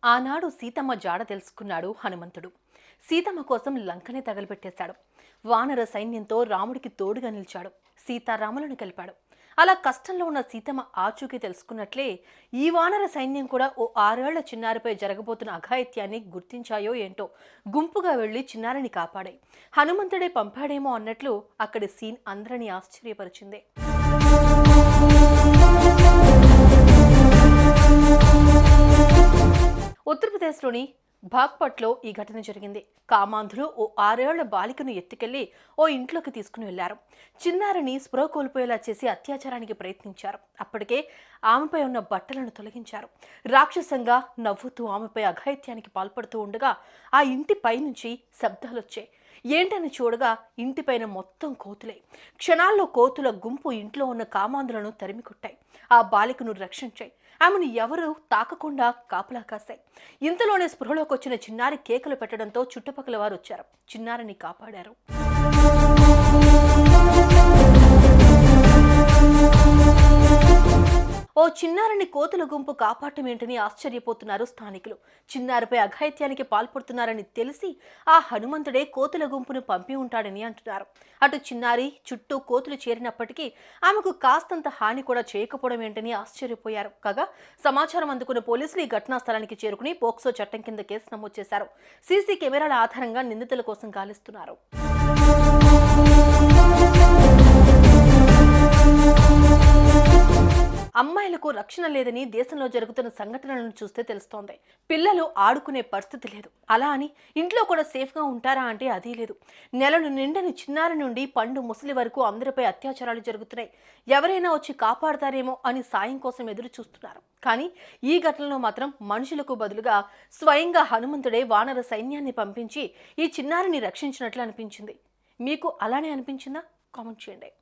ఆనాడు సీతమ్మ జాడ తెలుసుకున్నాడు హనుమంతుడు. సీతమ్మ కోసం లంకనే తగలబెట్టేశాడు. వానర సైన్యంతో రాముడికి తోడుగా నిలిచాడు. సీతారాములను కలిపాడు. అలా కష్టంలో ఉన్న సీతమ్మ ఆచూకీ తెలుసుకున్నట్లే ఈ వానర సైన్యం కూడా ఓ 6 ఏళ్ల చిన్నారిపై జరగబోతున్న అఘాయిత్యాన్ని గుర్తించాయో ఏంటో గుంపుగా వెళ్లి చిన్నారిని కాపాడాయి. హనుమంతుడే పంపాడేమో అన్నట్లు అక్కడి సీన్ అందరినీ ఆశ్చర్యపరిచింది. ఉత్తరప్రదేశ్లోని బాగ్పట్లో ఈ ఘటన జరిగింది. కామాంధులు ఓ 6 ఏళ్ల బాలికను ఎత్తుకెళ్లి ఓ ఇంట్లోకి తీసుకుని వెళ్లారు. చిన్నారిని స్పృహ కోల్పోయేలా చేసి అత్యాచారానికి ప్రయత్నించారు. అప్పటికే ఆమెపై ఉన్న బట్టలను తొలగించారు. రాక్షసంగా నవ్వుతూ ఆమెపై అఘాయిత్యానికి పాల్పడుతూ ఉండగా ఆ ఇంటి పైనుంచి శబ్దాలొచ్చాయి. ఏంటని చూడగా ఇంటిపైన మొత్తం కోతులే. క్షణాల్లో కోతుల గుంపు ఇంట్లో ఉన్న కామాంధులను తరిమి కొట్టాయి. ఆ బాలికను రక్షించాయి. ఆమెను ఎవరూ తాకకుండా కాపలా కాశాయి. ఇంతలోనే స్పృహలోకి వచ్చిన చిన్నారి కేకలు పెట్టడంతో చుట్టుపక్కల వారు వచ్చారు. చిన్నారిని కాపాడారు. ఓ చిన్నారిని కోతుల గుంపు కాపాడటం ఏంటని ఆశ్చర్యపోతున్నారు స్థానికులు. చిన్నారిపై అఘాయిత్యానికి పాల్పడుతున్నారని తెలిసి ఆ హనుమంతుడే కోతుల గుంపును పంపి ఉంటాడని అంటున్నారు. అటు చిన్నారి చుట్టూ కోతులు చేరినప్పటికీ ఆమెకు కాస్తంత హాని కూడా చేయకపోవడం ఏంటని ఆశ్చర్యపోయారు. కాగా సమాచారం అందుకున్న పోలీసులు ఈ ఘటనా స్థలానికి చేరుకుని పోక్సో చట్టం కింద కేసు నమోదు చేశారు. సీసీ కెమెరాల ఆధారంగా నిందితుల కోసం గాలిస్తున్నారు. అమ్మాయిలకు రక్షణ లేదని దేశంలో జరుగుతున్న సంఘటనలను చూస్తే తెలుస్తోంది. పిల్లలు ఆడుకునే పరిస్థితి లేదు. అలా అని ఇంట్లో కూడా సేఫ్గా ఉంటారా అంటే అదీ లేదు. నెలను నిండని చిన్నారి నుండి పండు ముసలి వరకు అందరిపై అత్యాచారాలు జరుగుతున్నాయి. ఎవరైనా వచ్చి కాపాడతారేమో అని సాయం కోసం ఎదురు చూస్తున్నారు. కానీ ఈ ఘటనలో మాత్రం మనుషులకు బదులుగా స్వయంగా హనుమంతుడే వానర సైన్యాన్ని పంపించి ఈ చిన్నారిని రక్షించినట్లు అనిపించింది. మీకు అలానే అనిపించిందా? కామెంట్ చేయండి.